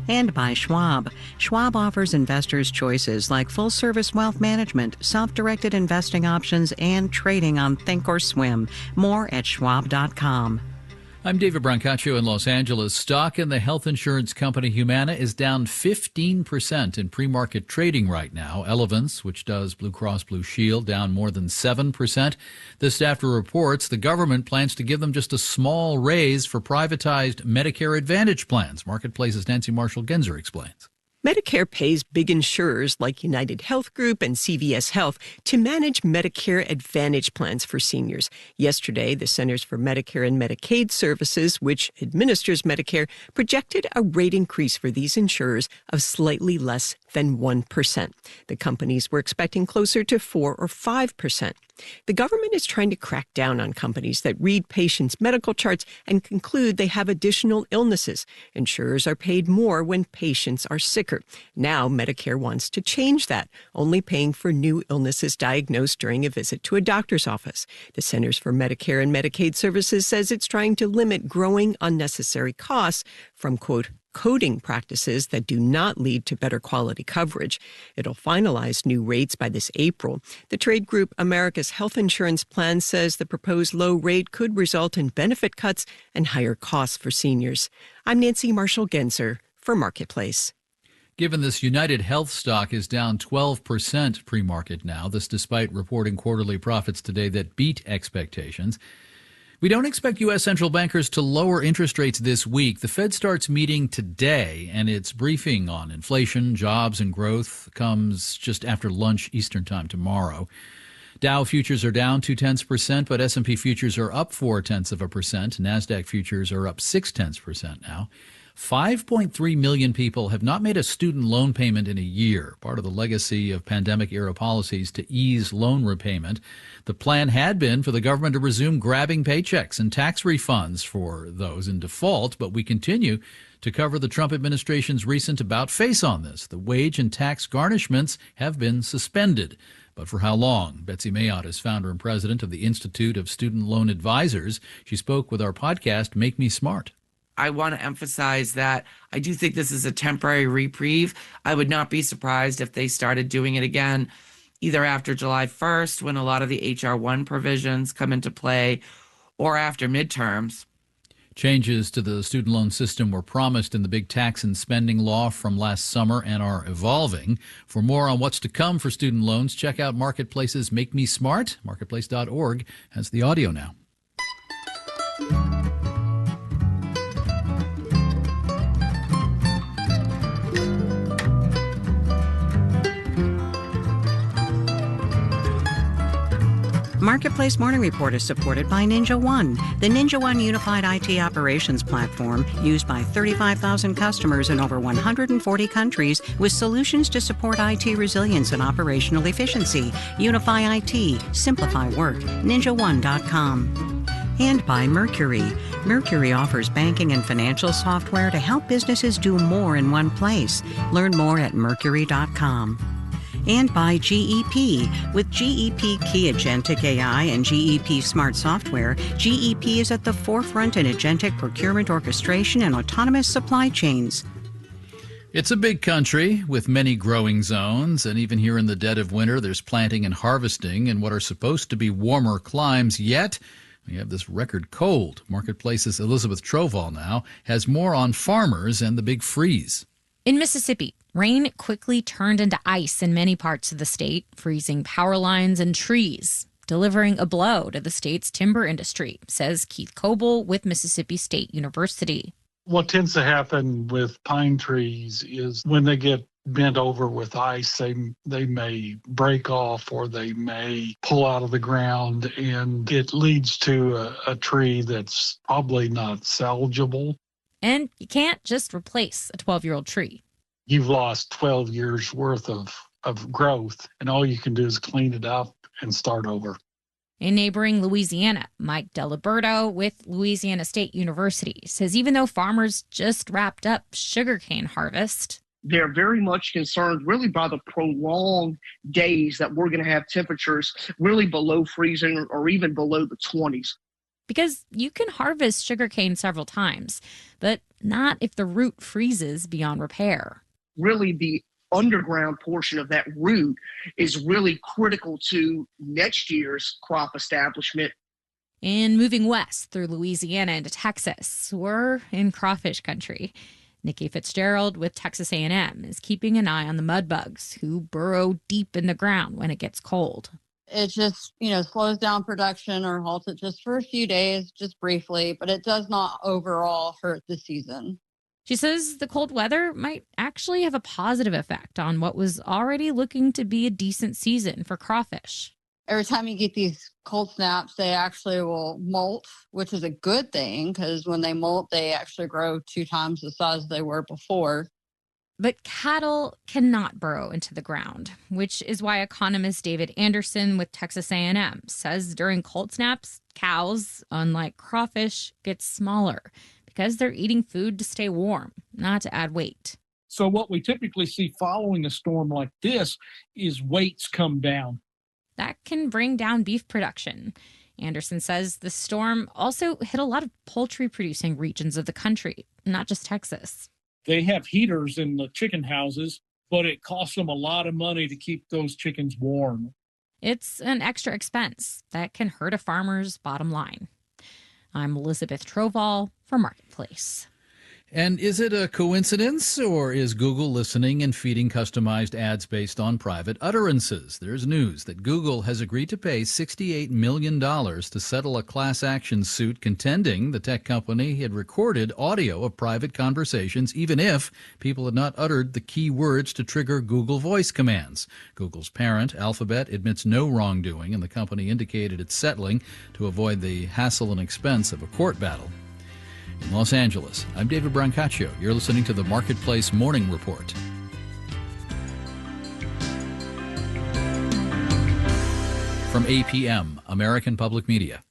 And by Schwab. Schwab offers investors choices like full-service wealth management, self-directed investing options, and trading on Thinkorswim. More at schwab.com. I'm David Brancaccio in Los Angeles. Stock in the health insurance company Humana is down 15% in pre-market trading right now. Elevance, which does Blue Cross Blue Shield, down more than 7%. This after reports the government plans to give them just a small raise for privatized Medicare Advantage plans. Marketplace's Nancy Marshall-Genzer explains. Medicare pays big insurers like United Health Group and CVS Health to manage Medicare Advantage plans for seniors. Yesterday, the Centers for Medicare and Medicaid Services, which administers Medicare, projected a rate increase for these insurers of slightly less than 1%. The companies were expecting closer to 4 or 5%. The government is trying to crack down on companies that read patients' medical charts and conclude they have additional illnesses. Insurers are paid more when patients are sicker. Now, Medicare wants to change that, only paying for new illnesses diagnosed during a visit to a doctor's office. The Centers for Medicare and Medicaid Services says it's trying to limit growing unnecessary costs from, quote, coding practices that do not lead to better quality coverage. It'll finalize new rates by this April. The trade group America's Health Insurance Plan says the proposed low rate could result in benefit cuts and higher costs for seniors. I'm Nancy Marshall-Genzer for Marketplace. Given this, United Health stock is down 12% pre-market now. This despite reporting quarterly profits today that beat expectations. We don't expect U.S. central bankers to lower interest rates this week. The Fed starts meeting today, and its briefing on inflation, jobs, and growth comes just after lunch Eastern time tomorrow. Dow futures are down 0.2%, but S&P futures are up 0.4%. NASDAQ futures are up 0.6% now. 5.3 million people have not made a student loan payment in a year, part of the legacy of pandemic-era policies to ease loan repayment. The plan had been for the government to resume grabbing paychecks and tax refunds for those in default, but we continue to cover the Trump administration's recent about-face on this. The wage and tax garnishments have been suspended. But for how long? Betsy Mayotte is founder and president of the Institute of Student Loan Advisors. She spoke with our podcast, Make Me Smart. I want to emphasize that I do think this is a temporary reprieve. I would not be surprised if they started doing it again, either after July 1st, when a lot of the H.R. 1 provisions come into play, or after midterms. Changes to the student loan system were promised in the big tax and spending law from last summer and are evolving. For more on what's to come for student loans, check out Marketplace's Make Me Smart. Marketplace.org has the audio now. Marketplace Morning Report is supported by Ninja One, the Ninja One unified IT operations platform used by 35,000 customers in over 140 countries with solutions to support IT resilience and operational efficiency. Unify IT, simplify work, ninjaone.com. And by Mercury. Mercury offers banking and financial software to help businesses do more in one place. Learn more at mercury.com. And by GEP. With GEP Key Agentic AI and GEP Smart Software, GEP is at the forefront in agentic procurement orchestration and autonomous supply chains. It's a big country with many growing zones, and even here in the dead of winter, there's planting and harvesting in what are supposed to be warmer climes, yet we have this record cold. Marketplace's Elizabeth Trovall now has more on farmers and the big freeze. In Mississippi, rain quickly turned into ice in many parts of the state, freezing power lines and trees, delivering a blow to the state's timber industry, says Keith Coble with Mississippi State University. What tends to happen with pine trees is when they get bent over with ice, they may break off or they may pull out of the ground, and it leads to a tree that's probably not salvageable. And you can't just replace a 12-year-old tree. You've lost 12 years worth of growth, and all you can do is clean it up and start over. In neighboring Louisiana, Mike Deliberto with Louisiana State University says even though farmers just wrapped up sugarcane harvest, they're very much concerned really by the prolonged days that we're going to have temperatures really below freezing or even below the 20s. because you can harvest sugarcane several times, but not if the root freezes beyond repair. Really, the underground portion of that root is really critical to next year's crop establishment. And moving west through Louisiana into Texas, we're in crawfish country. Nikki Fitzgerald with Texas A&M is keeping an eye on the mud bugs who burrow deep in the ground when it gets cold. It just, slows down production or halts it just for a few days, just briefly, but it does not overall hurt the season. She says the cold weather might actually have a positive effect on what was already looking to be a decent season for crawfish. Every time you get these cold snaps, they actually will molt, which is a good thing because when they molt, they actually grow 2 times the size they were before. But cattle cannot burrow into the ground, which is why economist David Anderson with Texas A&M says during cold snaps, cows, unlike crawfish, get smaller because they're eating food to stay warm, not to add weight. So what we typically see following a storm like this is weights come down. That can bring down beef production. Anderson says the storm also hit a lot of poultry-producing regions of the country, not just Texas. They have heaters in the chicken houses, but it costs them a lot of money to keep those chickens warm. It's an extra expense that can hurt a farmer's bottom line. I'm Elizabeth Troval for Marketplace. And is it a coincidence, or is Google listening and feeding customized ads based on private utterances? There's news that Google has agreed to pay $68 million to settle a class action suit contending the tech company had recorded audio of private conversations, even if people had not uttered the key words to trigger Google Voice commands. Google's parent, Alphabet, admits no wrongdoing, and the company indicated it's settling to avoid the hassle and expense of a court battle. In Los Angeles, I'm David Brancaccio. You're listening to the Marketplace Morning Report. From APM, American Public Media.